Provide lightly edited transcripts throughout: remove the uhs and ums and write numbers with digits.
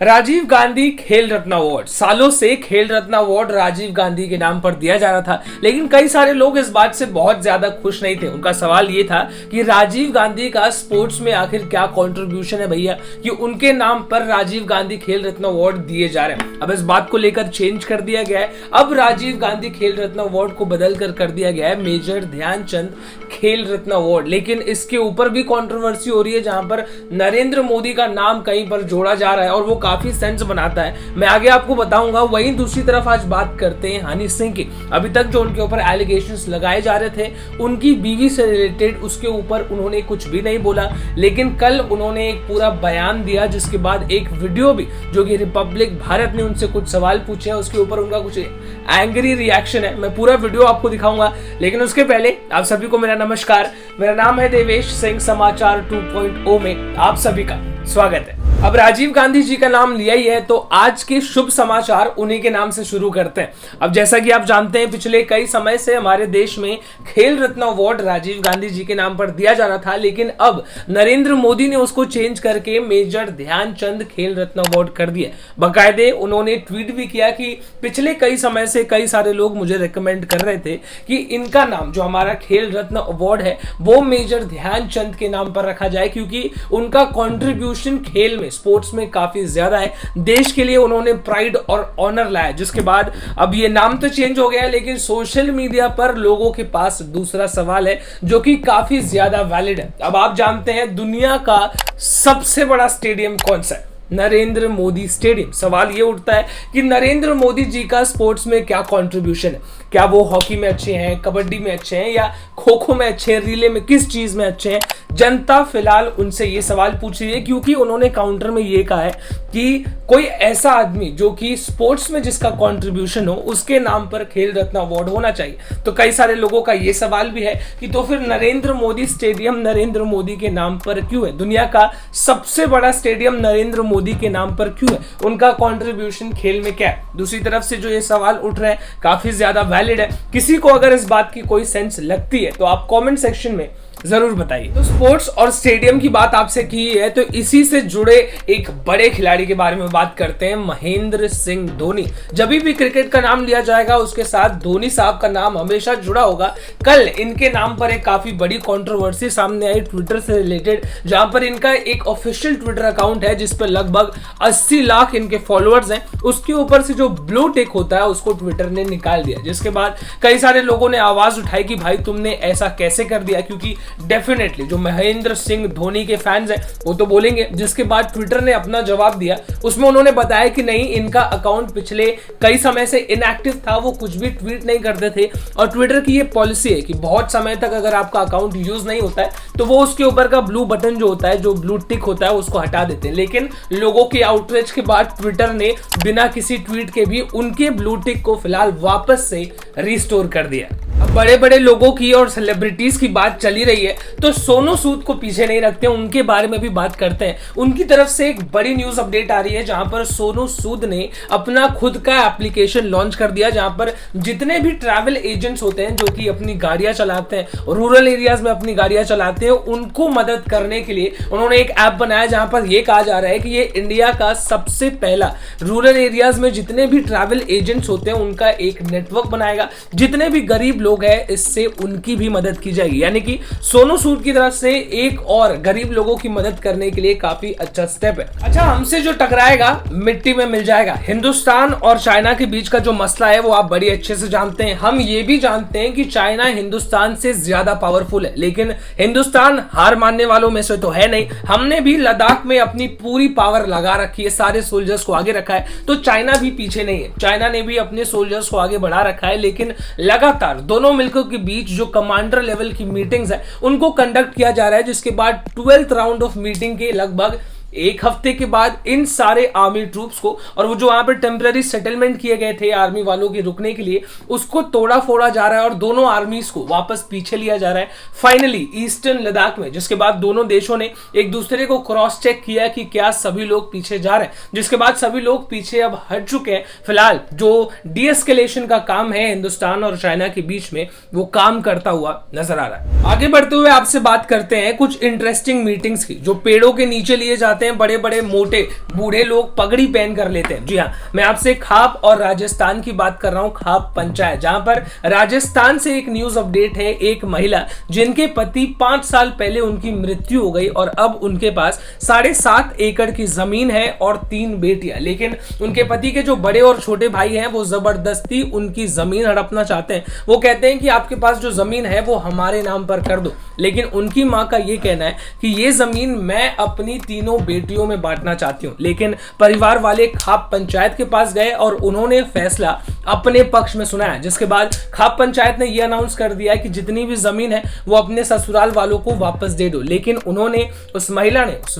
राजीव गांधी खेल रत्न अवार्ड, सालों से खेल रत्न अवार्ड राजीव गांधी के नाम पर दिया जा रहा था, लेकिन कई सारे लोग इस बात से बहुत ज्यादा खुश नहीं थे। उनका सवाल ये था कि राजीव गांधी का स्पोर्ट्स में आखिर क्या कंट्रीब्यूशन है भैया कि उनके नाम पर राजीव गांधी खेल रत्न अवार्ड दिए जा रहे हैं। अब इस बात को लेकर चेंज कर दिया गया है। अब राजीव गांधी खेल रत्न अवार्ड को बदल कर दिया गया है मेजर ध्यानचंद खेल रत्न अवार्ड। लेकिन इसके ऊपर भी कंट्रोवर्सी हो रही है, जहां पर नरेंद्र मोदी का नाम कहीं पर जोड़ा जा रहा है और वो काफी सेंस बनाता है। मैं आगे आपको बताऊंगा। वहीं दूसरी तरफ आज बात करते हैं हनी सिंह की। अभी तक जो उनके ऊपर एलिगेशंस लगाए जा रहे थे उनकी बीवी से रिलेटेड, उसके ऊपर उन्होंने कुछ भी नहीं बोला, लेकिन कल उन्होंने एक पूरा बयान दिया, जिसके बाद एक वीडियो भी जो कि रिपब्लिक भारत ने उनसे कुछ सवाल पूछे हैं, उसके ऊपर उनका कुछ एंग्री रिएक्शन है। मैं पूरा वीडियो आपको दिखाऊंगा, लेकिन उसके पहले आप सभी को मेरा नमस्कार। मेरा नाम है देवेश सिंह। समाचार 2.0 में आप सभी का स्वागत है। अब राजीव गांधी जी का नाम लिया ही है तो आज के शुभ समाचार उन्हीं के नाम से शुरू करते हैं। अब जैसा कि आप जानते हैं, पिछले कई समय से हमारे देश में खेल रत्न अवार्ड राजीव गांधी जी के नाम पर दिया जा रहा था, लेकिन अब नरेंद्र मोदी ने उसको चेंज करके मेजर ध्यानचंद खेल रत्न अवार्ड कर दिया। बाकायदे उन्होंने ट्वीट भी किया कि पिछले कई समय से कई सारे लोग मुझे रिकमेंड कर रहे थे कि इनका नाम, जो हमारा खेल रत्न अवार्ड है, वो मेजर ध्यानचंद के नाम पर रखा जाए, क्योंकि उनका कॉन्ट्रीब्यूशन खेल में, स्पोर्ट्स में काफी ज्यादा है। देश के लिए उन्होंने प्राइड और ऑनर लाया, जिसके बाद अब ये नाम तो चेंज हो गया है, लेकिन सोशल मीडिया पर लोगों के पास दूसरा सवाल है जो कि काफी ज्यादा वैलिड है। अब आप जानते हैं दुनिया का सबसे बड़ा स्टेडियम कौन सा है? नरेंद्र मोदी स्टेडियम। सवाल ये उठता है कि नरेंद्र मोदी जी का स्पोर्ट्स में क्या कंट्रीब्यूशन है? क्या वो हॉकी में अच्छे हैं, कबड्डी में अच्छे हैं, या खो खो में अच्छे हैं, रिले में, किस चीज में अच्छे हैं? जनता फिलहाल उनसे ये सवाल पूछ रही है, क्योंकि उन्होंने काउंटर में ये कहा है कि कोई ऐसा आदमी जो कि स्पोर्ट्स में जिसका कंट्रीब्यूशन हो, उसके नाम पर खेल रत्न अवार्ड होना चाहिए। तो कई सारे लोगों का ये सवाल भी है कि तो फिर नरेंद्र मोदी स्टेडियम नरेंद्र मोदी के नाम पर क्यों है? दुनिया का सबसे बड़ा स्टेडियम नरेंद्र मोदी के नाम पर क्यों है? उनका कंट्रीब्यूशन खेल में क्या है? दूसरी तरफ से जो ये सवाल उठ रहे हैं काफी ज्यादा वैलिड है। किसी को अगर इस बात की कोई सेंस लगती है तो आप कमेंट सेक्शन में जरूर बताइए। तो स्पोर्ट्स और स्टेडियम की बात आपसे की है, तो इसी से जुड़े एक बड़े खिलाड़ी के बारे में बात करते हैं, महेंद्र सिंह धोनी। जब भी क्रिकेट का नाम लिया जाएगा उसके साथ धोनी साहब का नाम हमेशा जुड़ा होगा। कल इनके नाम पर एक काफी बड़ी कंट्रोवर्सी सामने आई ट्विटर से रिलेटेड, जहां पर इनका एक ऑफिशियल ट्विटर अकाउंट है जिस पर लगभग 80 लाख इनके फॉलोअर्स हैं। उसके ऊपर से जो ब्लू टिक होता है उसको ट्विटर ने निकाल दिया, जिसके बाद कई सारे लोगों ने आवाज उठाई कि भाई तुमने ऐसा कैसे कर दिया, क्योंकि डेफिनेटली जो महेंद्र सिंह धोनी के फैंस हैं वो तो बोलेंगे। जिसके बाद ट्विटर ने अपना जवाब दिया, उसमें उन्होंने बताया कि नहीं, इनका अकाउंट पिछले कई समय से इनएक्टिव था, वो कुछ भी ट्वीट नहीं करते थे, और ट्विटर की ये पॉलिसी है कि बहुत समय तक अगर आपका अकाउंट यूज नहीं होता है तो वो उसके ऊपर का ब्लू बटन जो होता है, जो ब्लू टिक होता है, उसको हटा देते हैं। लेकिन लोगों के आउटरीच के बाद ट्विटर ने बिना किसी ट्वीट के भी उनके ब्लू टिक को फिलहाल वापस से रिस्टोर कर दिया। बड़े बड़े लोगों की और सेलिब्रिटीज की बात चली रही है तो सोनू सूद को पीछे नहीं रखते, उनके बारे में भी बात करते हैं। उनकी तरफ से एक बड़ी न्यूज अपडेट आ रही है, जहां पर सोनू सूद ने अपना खुद का एप्लीकेशन लॉन्च कर दिया, जहां पर जितने भी ट्रैवल एजेंट्स होते हैं जो कि अपनी गाड़ियां चलाते हैं, रूरल एरियाज में अपनी गाड़ियां चलाते हैं, उनको मदद करने के लिए उन्होंने एक ऐप बनाया, जहां पर यह कहा जा रहा है कि ये इंडिया का सबसे पहला रूरल एरियाज में जितने भी ट्रैवल एजेंट्स होते हैं उनका एक नेटवर्क बनाएगा। जितने भी गरीब लोग है इससे उनकी भी मदद की जाएगी, यानी कि सोनू सूद की तरफ से एक और गरीब लोगों की मदद करने के लिए काफी अच्छा स्टेप है। अच्छा, हमसे जो टकराएगा मिट्टी में मिल जाएगा। हिंदुस्तान और चाइना के बीच का जो मसला है वो आप बड़ी अच्छे से जानते हैं। हम ये भी जानते हैं कि चाइना हिंदुस्तान से ज्यादा पावरफुल है, लेकिन हिंदुस्तान हार मानने वालों में से तो है नहीं। हमने भी लद्दाख में अपनी पूरी पावर लगा रखी है, सारे सोल्जर्स को आगे रखा है, तो चाइना भी पीछे नहीं है। चाइना ने भी अपने सोल्जर्स को आगे बढ़ा रखा है, लेकिन लगातार दोनों मिलकर के बीच जो कमांडर लेवल की मीटिंग्स है उनको कंडक्ट किया जा रहा है, जिसके बाद 12th राउंड ऑफ मीटिंग के लगभग एक हफ्ते के बाद इन सारे आर्मी ट्रूप्स को, और वो जो वहां पर टेम्पररी सेटलमेंट किए गए थे आर्मी वालों के रुकने के लिए, उसको तोड़ा फोड़ा जा रहा है और दोनों आर्मीज को वापस पीछे लिया जा रहा है फाइनली ईस्टर्न लद्दाख में। जिसके बाद दोनों देशों ने एक दूसरे को क्रॉस चेक किया कि क्या सभी लोग पीछे जा रहे हैं, जिसके बाद सभी लोग पीछे अब हट चुके हैं। फिलहाल जो डीएस्केलेशन का काम है हिंदुस्तान और चाइना के बीच में, वो काम करता हुआ नजर आ रहा है। आगे बढ़ते हुए आपसे बात करते हैं कुछ इंटरेस्टिंग मीटिंग्स की, जो पेड़ों के नीचे लिए जाते जाते हैं, बड़े बड़े मोटे बूढ़े लोग पगड़ी पहन कर लेते हैं। जी हाँ, मैं आपसे खाप और राजस्थान की बात कर रहा हूं, खाप पंचायत, जहां पर राजस्थान से एक न्यूज अपडेट है। एक महिला जिनके पति 5 साल पहले उनकी मृत्यु हो गई और अब उनके पास 7.5 एकड़ की जमीन है और 3 बेटियां, लेकिन उनके पति के जो बड़े और छोटे भाई हैं वो जबरदस्ती उनकी जमीन हड़पना चाहते हैं। वो कहते हैं कि आपके पास जो जमीन है वो हमारे नाम पर कर दो, लेकिन उनकी मां का ये कहना है कि ये जमीन मैं अपनी तीनों बेटियों में बांटना चाहती हूं। लेकिन परिवार वाले खाप पंचायत के पास गए और उन्होंने फैसला अपने पक्ष में सुनाया, जिसके बाद खाप पंचायत ने यह अनाउंस कर दिया कि जितनी भी जमीन है वो अपने ससुराल वालों को वापस दे दो। लेकिन उन्होंने उस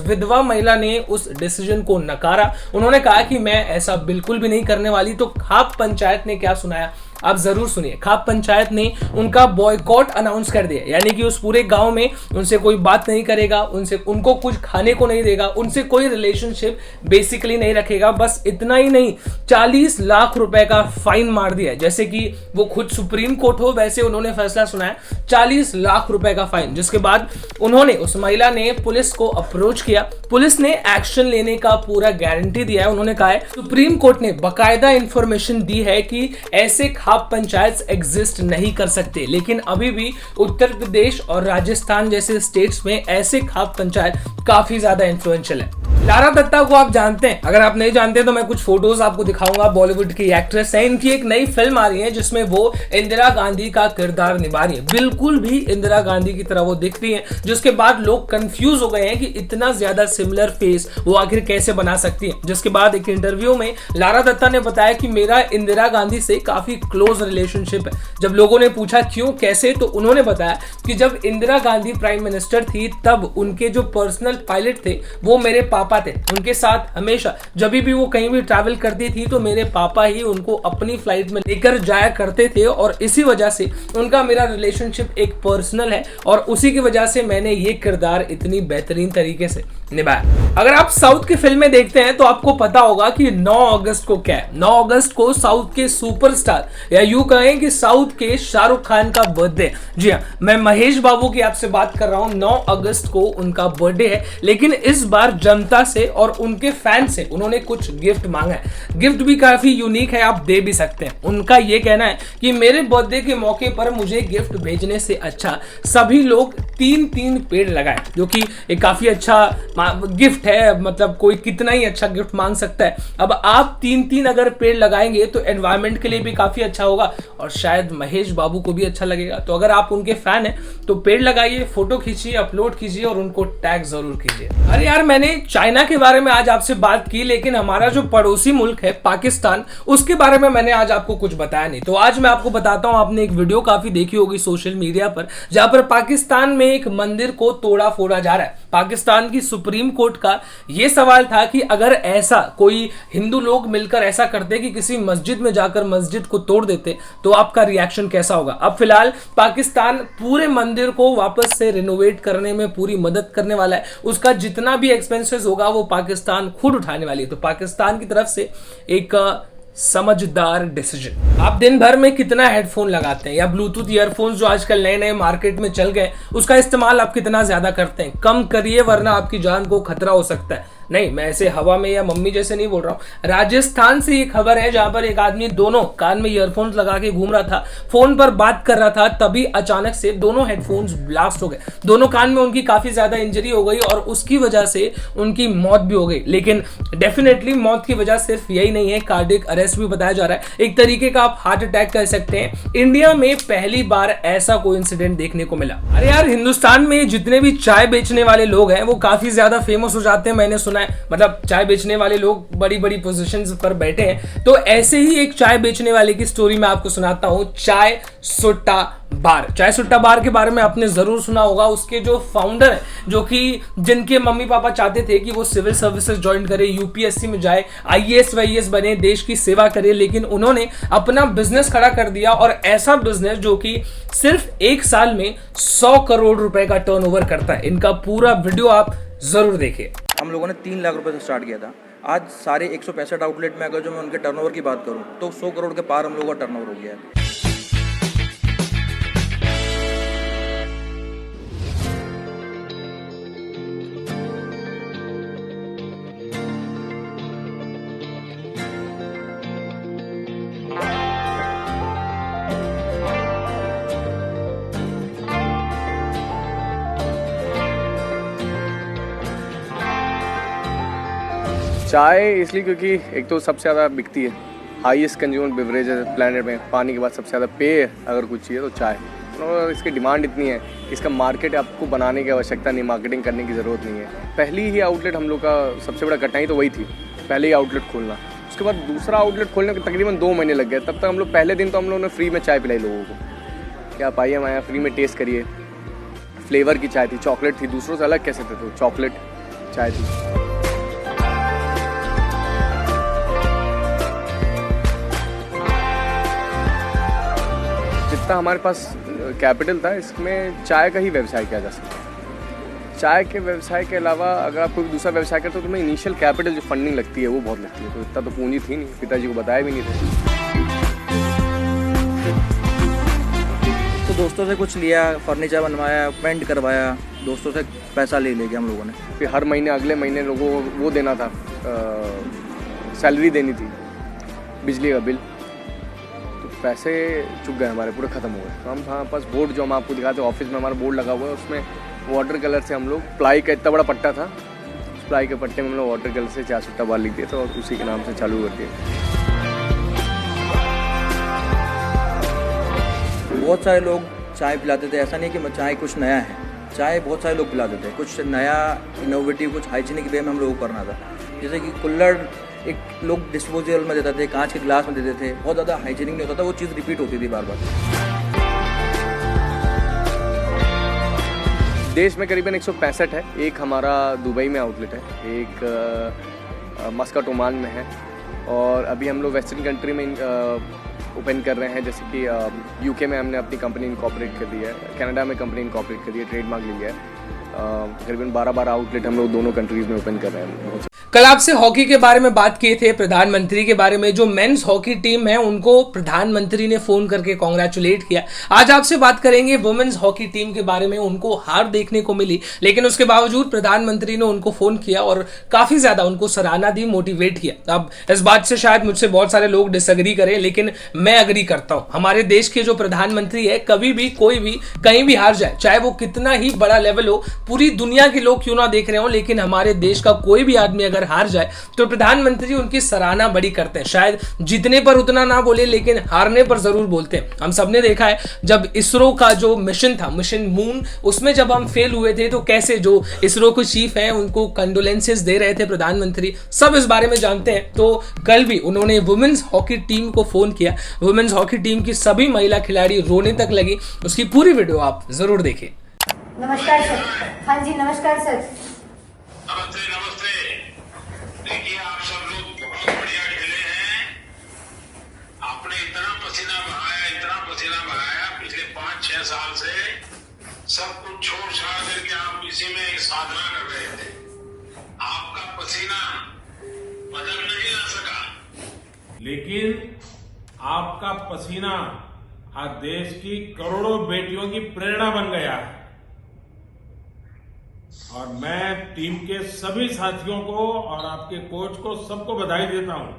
विधवा महिला ने उस डिसीजन को नकारा। उन्होंने कहा कि मैं ऐसा बिल्कुल भी नहीं करने वाली। तो खाप पंचायत ने क्या सुनाया आप जरूर सुनिए। खाप पंचायत ने उनका बॉयकॉट अनाउंस कर दिया, यानी कि उस पूरे गांव में उनसे कोई बात नहीं करेगा, उनको कुछ खाने को नहीं देगा, उनसे कोई रिलेशनशिप बेसिकली नहीं रखेगा। बस इतना ही नहीं, 40 लाख रुपए का फाइन मार दिया। जैसे कि वो खुद सुप्रीम कोर्ट हो वैसे उन्होंने फैसला सुनाया, 40 लाख रुपए का फाइन। जिसके बाद उन्होंने, उस महिला ने पुलिस को अप्रोच किया। पुलिस ने एक्शन लेने का पूरा गारंटी दिया है। उन्होंने कहा है सुप्रीम कोर्ट ने बकायदा इंफॉर्मेशन दी है कि ऐसे खाप पंचायत एग्जिस्ट नहीं कर सकते, लेकिन अभी भी उत्तर प्रदेश और राजस्थान जैसे स्टेट्स में ऐसे खाप पंचायत काफी ज्यादा इन्फ्लुएंशियल है। लारा दत्ता को आप जानते हैं? अगर आप नहीं जानते तो मैं कुछ फोटोज आपको दिखाऊंगा। बॉलीवुड की एक्ट्रेस है। इनकी एक नई फिल्म आ रही है जिसमें वो इंदिरा गांधी का किरदार निभा रही है। बिल्कुल भी इंदिरा गांधी की तरह वो दिख रही है, जिसके बाद लोग कंफ्यूज हो गए हैं कि इतना ज्यादा सिमिलर फेस वो आखिर कैसे बना सकती है। जिसके बाद एक इंटरव्यू में लारा दत्ता ने बताया कि मेरा इंदिरा गांधी से काफी क्लोज रिलेशनशिप है। जब लोगों ने पूछा क्यों, कैसे, तो उन्होंने बताया कि जब इंदिरा गांधी प्राइम मिनिस्टर थी तब उनके जो पर्सनल पायलट थे वो मेरे पापा थे। उनके साथ हमेशा जब भी वो कहीं भी ट्रैवल करती थी तो मेरे पापा ही उनको अपनी फ्लाइट में लेकर जाया करते थे, और इसी वजह से उनका मेरा रिलेशनशिप एक पर्सनल है और उसी की वजह से मैंने ये किरदार इतनी बेहतरीन तरीके से निभाया। अगर आप साउथ की फिल्में देखते हैं तो आपको पता होगा कि 9 अगस्त को क्या है। 9 अगस्त को साउथ के सुपरस्टार, या यूं कहें कि साउथ के शाहरुख खान का बर्थडे। जी हाँ, मैं महेश बाबू की आपसे बात कर रहा हूं। 9 अगस्त को उनका बर्थडे है, लेकिन इस बार जनता से और उनके फैन से उन्होंने कुछ गिफ्ट मांगा है। गिफ्ट भी काफी यूनिक है, आप दे भी सकते हैं। उनका यह कहना है कि मेरे बर्थडे के मौके पर मुझे गिफ्ट भेजने से अच्छा सभी लोग 3-3 पेड़ लगाएं, जो कि एक काफी अच्छा गिफ्ट है। मतलब कोई कितना ही अच्छा गिफ्ट मांग सकता है। अब आप 3-3 अगर पेड़ लगाएंगे तो एनवायरमेंट के लिए भी काफी अच्छा होगा और शायद महेश बाबू को भी अच्छा लगेगा। तो अगर आप उनके फैन हैं तो पेड़ लगाइए, फोटो खींचिए, अपलोड कीजिए और उनको टैग जरूर कीजिए। अरे यार, मैंने चाइना के बारे में आज आपसे बात की, लेकिन हमारा जो पड़ोसी मुल्क है पाकिस्तान, उसके बारे में मैंने आज आपको कुछ बताया नहीं। तो आज मैं आपको बताता हूं। आपने एक वीडियो काफी देखी होगी सोशल मीडिया पर, जहां पर पाकिस्तान में एक मंदिर को तोड़ा फोड़ा जा रहा है। पाकिस्तान की सुप्रीम कोर्ट का यह सवाल था कि अगर ऐसा कोई हिंदू लोग मिलकर ऐसा करते कि किसी मस्जिद में जाकर मस्जिद को तोड़ देते तो आपका रिएक्शन कैसा होगा। अब फिलहाल पाकिस्तान पूरे मंदिर को वापस से रिनोवेट करने में पूरी मदद करने वाला है। उसका जितना भी एक्सपेंसेस होगा वो पाकिस्तान खुद उठाने वाली है। तो पाकिस्तान की तरफ से एक समझदार डिसीजन। आप दिन भर में कितना हेडफोन लगाते हैं, या ब्लूटूथ ईयरफोन्स जो आजकल नए नए मार्केट में चल गए, उसका इस्तेमाल आप कितना ज्यादा करते हैं? कम करिए, वरना आपकी जान को खतरा हो सकता है। नहीं, मैं ऐसे हवा में या मम्मी जैसे नहीं बोल रहा हूं। राजस्थान से ये खबर है जहां पर एक आदमी दोनों कान में ईयरफोन्स लगा के घूम रहा था, फोन पर बात कर रहा था, तभी अचानक से दोनों हेडफोन्स ब्लास्ट हो गए। दोनों कान में उनकी काफी ज्यादा इंजरी हो गई और उसकी वजह से उनकी मौत भी हो गई। लेकिन डेफिनेटली मौत की वजह सिर्फ यही नहीं है, कार्डियक अरेस्ट भी बताया जा रहा है। एक तरीके का आप हार्ट अटैक कह सकते हैं। इंडिया में पहली बार ऐसा कोई इंसिडेंट देखने को मिला। अरे यार, हिंदुस्तान में जितने भी चाय बेचने वाले लोग हैं वो काफी ज्यादा फेमस हो जाते हैं, मैंने सुना है। मतलब चाय बेचने वाले लोग बड़ी बड़ी पोजीशंस पर बैठे हैं। तो ऐसे ही एक चाय बेचने वाले की स्टोरी मैं आपको सुनाता हूं। चाय सुट्टा बार। चाय सुट्टा बार के बारे में आपने जरूर सुना होगा। उसके जो फाउंडर हैं, जो कि जिनके मम्मी पापा चाहते थे कि वो सिविल सर्विसेज ज्वाइन करे, यूपीएससी में जाए, आईएएस वाईएएस बने, देश की सेवा करे, लेकिन उन्होंने अपना बिजनेस खड़ा कर दिया। और ऐसा बिजनेस जो कि सिर्फ 1 साल में 100 करोड़ रुपए का टर्नओवर करता है। इनका पूरा वीडियो आप जरूर देखिए। हम लोगों ने 3 लाख रुपए से स्टार्ट किया था। आज सारे 165 आउटलेट में अगर जो मैं उनके टर्नओवर की बात करूं तो 100 करोड़ के पार हम लोगों का टर्नओवर हो गया है। चाय इसलिए क्योंकि एक तो सबसे ज़्यादा बिकती है, हाईएस्ट कंज्यूमर बेवरेज है प्लेनेट में। पानी के बाद सबसे ज़्यादा पेय अगर कुछ चाहिए तो चाय। और इसकी डिमांड इतनी है, इसका मार्केट आपको बनाने की आवश्यकता नहीं, मार्केटिंग करने की ज़रूरत नहीं है। पहली ही आउटलेट हम लोग का सबसे बड़ा कठिनाई तो वही थी, पहले ही आउटलेट खोलना। उसके बाद दूसरा आउटलेट खोलने को तकरीबन 2 महीने लग गए। तब तक हम लोग पहले दिन तो हम लोगों ने फ्री में चाय पिलाई लोगों को, क्या आप आइए हमारे यहाँ फ्री में टेस्ट करिए। फ्लेवर की चाय थी, चॉकलेट थी, दूसरों से अलग कैसे थे तो चॉकलेट चाय थी। जितना हमारे पास कैपिटल था, इसमें चाय का ही व्यवसाय किया जा सकता है। चाय के व्यवसाय के अलावा अगर आप कोई दूसरा व्यवसाय करते हो तो तुम्हें इनिशियल कैपिटल जो फंडिंग लगती है वो बहुत लगती है, तो इतना तो पूंजी थी नहीं, पिताजी को बताया भी नहीं था। तो दोस्तों से कुछ लिया, फर्नीचर बनवाया, पेंट करवाया, दोस्तों से पैसा ले गया हम लोगों ने। फिर हर महीने अगले महीने लोगों को वो देना था, सैलरी देनी थी, बिजली का बिल, तो पैसे चुक गए हमारे, पूरे ख़त्म हो गए। तो हम हमारे पास बोर्ड जो हम आपको दिखाते हैं, ऑफिस में हमारा बोर्ड लगा हुआ है, उसमें वाटर कलर से हम लोग, प्लाई का इतना बड़ा पट्टा था, उस प्लाई के पट्टे में हम लोग वाटर कलर से 4 सुट्टा बाल लिख दिए थे और उसी के नाम से चालू कर दिए। बहुत सारे लोग चाय पिलाते थे, ऐसा नहीं कि चाय कुछ नया है, चाय बहुत सारे लोग पिलाते थे। कुछ नया इनोवेटिव, कुछ हाइजीनिक वे में हम लोगों को करना था। जैसे कि कुल्हड़ एक लोग डिस्पोजेबल में देते थे, कांच के गिलास में देते थे, बहुत ज़्यादा हाइजीनिक नहीं होता था, वो चीज़ रिपीट होती थी बार बार। देश में करीबन 165 है। एक हमारा दुबई में आउटलेट है, एक मस्कट ओमान में है, और अभी हम लोग वेस्टर्न कंट्री में ओपन कर रहे हैं। जैसे कि यूके में हमने अपनी कंपनी इनकॉर्पोरेट कर दी है, कनाडा में कंपनी इनकॉर्पोरेट कर दी है, ट्रेडमार्क ले लिया है। करीबन 12 आउटलेट हम लोग दोनों कंट्रीज़ में ओपन कर रहे हैं। कल आपसे हॉकी के बारे में बात किए थे, प्रधानमंत्री के बारे में। जो मेंस हॉकी टीम है उनको प्रधानमंत्री ने फोन करके कांग्रेचुलेट किया। आज आपसे बात करेंगे वुमेन्स हॉकी टीम के बारे में। उनको हार देखने को मिली, लेकिन उसके बावजूद प्रधानमंत्री ने उनको फोन किया और काफी ज्यादा उनको सराहना दी, मोटिवेट किया। अब इस बात से शायद मुझसे बहुत सारे लोग डिसएग्री करें, लेकिन मैं अग्री करता हूं। हमारे देश के जो प्रधानमंत्री है, कभी भी कोई भी कहीं भी हार जाए, चाहे वो कितना ही बड़ा लेवल हो, पूरी दुनिया के लोग क्यों ना देख रहे हो, लेकिन हमारे देश का कोई भी आदमी अगर हार जाए तो प्रधानमंत्री उनकी सराहना बड़ी करते हैं। शायद जीतने पर उतना ना बोले, लेकिन हारने पर जरूर बोलते हैं। हम सबने देखा है जब इसरो का जो मिशन था, मिशन मून, उसमें जब हम फेल हुए थे तो कैसे जो इसरो के चीफ हैं उनको कंडोलेंसेस दे रहे थे प्रधानमंत्री, सब इस बारे में जानते हैं। तो कल भी उन्होंने वुमेन्स हॉकी टीम को फोन किया। वुमेन्स हॉकी टीम की सभी महिला खिलाड़ी रोने तक लगी। उसकी पूरी वीडियो आप जरूर देखें। नमस्कार सर। हाँ जी नमस्कार सर। नमस्ते नमस्ते। देखिए आप सब लोग बहुत बढ़िया खेले हैं। आपने इतना पसीना बहाया पिछले 5-6 साल से, सब कुछ छोड़ छाड़ करके आप इसी में साधना कर रहे थे। आपका पसीना बदल नहीं ला सका, लेकिन आपका पसीना आज देश की करोड़ों बेटियों की प्रेरणा बन गया है। और मैं टीम के सभी साथियों को और आपके कोच को सबको बधाई देता हूं।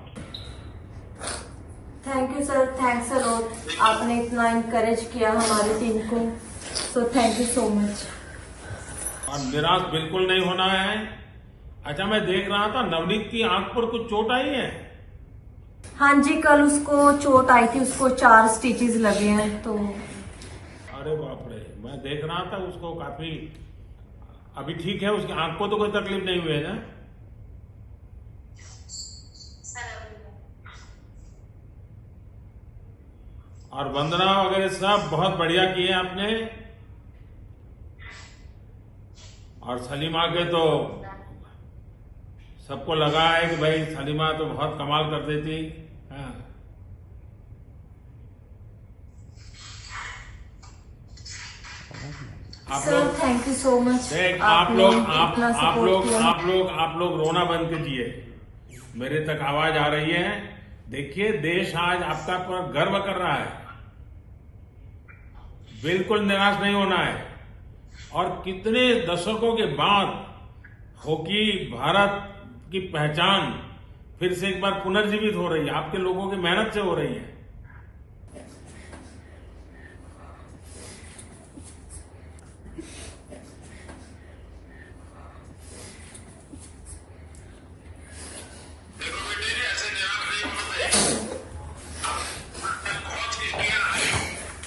Thank you sir, thanks a lot. आपने इतना इनकरेज किया हमारी टीम को, so thank you so much. और निराश बिल्कुल नहीं होना है। अच्छा, मैं देख रहा था नवनीत की आंख पर कुछ चोट आई है। हाँ जी, कल उसको चोट आई थी, उसको 4 स्टिचेस लगे हैं। तो अरे बाप रे, मैं देख रहा था उसको काफी, अभी ठीक है, उसकी आंख को तो कोई तकलीफ नहीं हुई है ना? और वंदना वगैरह सब बहुत बढ़िया किए आपने। और सलीमा के तो सबको लगा है कि भाई सलीमा तो बहुत कमाल कर देती। हाँ। Sir thank you so much. आप लोग रोना बंद कीजिए। मेरे तक आवाज आ रही है। देखिए, देश आज आपका पर गर्व कर रहा है। बिल्कुल निराश नहीं होना है। और कितने दशकों के बाद हॉकी भारत की पहचान फिर से एक बार पुनर्जीवित हो रही है, आपके लोगों की मेहनत से हो रही है।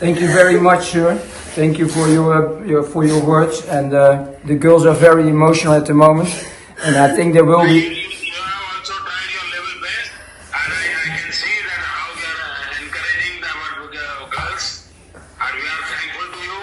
Thank you very much, sir. Thank you for your words. And the girls are very emotional at the moment, and I think there will be. You have also tried your level best, and I can see that how you are encouraging our girls, and we are thankful to you.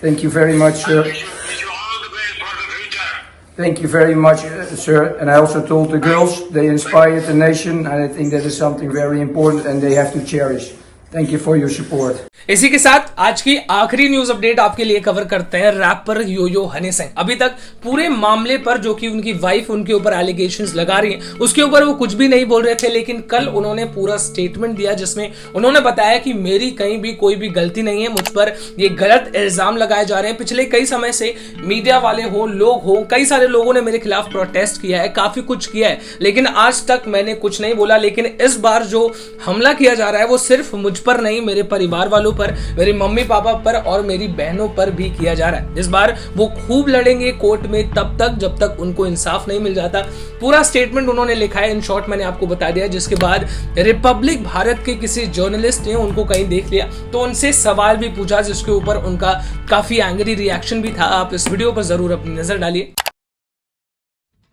Thank you very much, sir. Wish you all the best for the future. Thank you very much, sir. And I also told the girls they inspired the nation, and I think that is something very important, and they have to cherish. Thank you for your support. इसी के साथ आज की आखिरी news update आपके लिए cover करते हैं रैपर योयो हनी सिंह। अभी तक पूरे मामले पर जो कि उनकी वाइफ उनके ऊपर एलिगेशंस लगा रही हैं उसके ऊपर वो कुछ भी नहीं बोल रहे थे, लेकिन कल उन्होंने पूरा स्टेटमेंट दिया जिसमें उन्होंने बताया कि मेरी कहीं भी कोई भी गलती नहीं है, मुझ पर ये गलत इल्जाम लगाए जा रहे हैं। पिछले कई समय से मीडिया वाले हो, लोग हो, कई सारे लोगों ने मेरे खिलाफ प्रोटेस्ट किया है, काफी कुछ किया है, लेकिन आज तक मैंने कुछ नहीं बोला। लेकिन इस बार जो हमला किया जा रहा है वो सिर्फ मुझ पर नहीं, मेरे परिवार वालों पर, मेरी मम्मी पापा पर और मेरी बहनों पर भी किया जा रहा है। इस बार वो खूब लड़ेंगे कोर्ट में तब तक जब तक उनको इंसाफ नहीं मिल जाता। पूरा स्टेटमेंट उन्होंने लिखा है, इन शॉर्ट मैंने आपको बता दिया। जिसके बाद रिपब्लिक भारत के किसी जर्नलिस्ट ने उनको कहीं देख लिया तो उनसे सवाल भी पूछा जिसके ऊपर उनका काफी एंग्री रिएक्शन भी था। आप इस वीडियो पर जरूर अपनी नजर डालिए।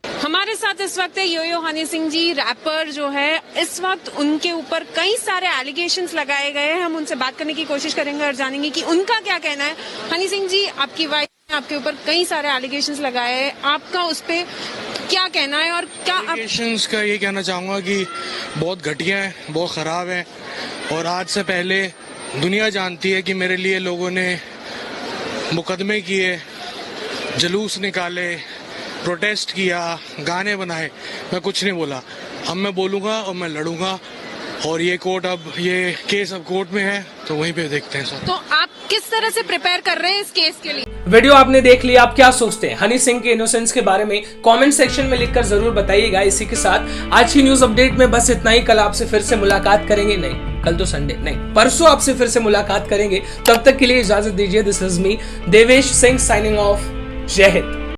हमारे साथ इस वक्त है योयो हनी सिंह जी, रैपर जो है। इस वक्त उनके ऊपर कई सारे एलिगेशंस लगाए गए हैं। हम उनसे बात करने की कोशिश करेंगे और जानेंगे कि उनका क्या कहना है। हनी सिंह जी, आपकी वाइफ ने आपके ऊपर कई सारे एलिगेशंस लगाए हैं, आपका उस पे क्या कहना है और क्या आप... एलिगेशंस का ये कहना चाहूँगा कि बहुत घटिया है, बहुत ख़राब है, और आज से पहले दुनिया जानती है कि मेरे लिए लोगों ने मुकदमे किए, जुलूस निकाले, प्रोटेस्ट किया, गाने बनाए, मैं कुछ नहीं बोला। अब मैं बोलूँगा और मैं लड़ूंगा, और ये केस अब कोर्ट में है तो वहीं पे देखते हैं सर। तो आप किस तरह से प्रिपेयर कर रहे हैं इस केस के लिए? वीडियो आपने देख लिया, आप क्या सोचते हैं हनी सिंह के इनोसेंस के बारे में कमेंट सेक्शन में लिखकर जरूर बताइएगा। इसी के साथ आज की न्यूज अपडेट में बस इतना ही। कल आपसे फिर से मुलाकात करेंगे, नहीं कल तो संडे नहीं, परसों आपसे फिर से मुलाकात करेंगे। तब तक के लिए इजाजत दीजिए। This is me Devesh Singh signing off. जय हिंद।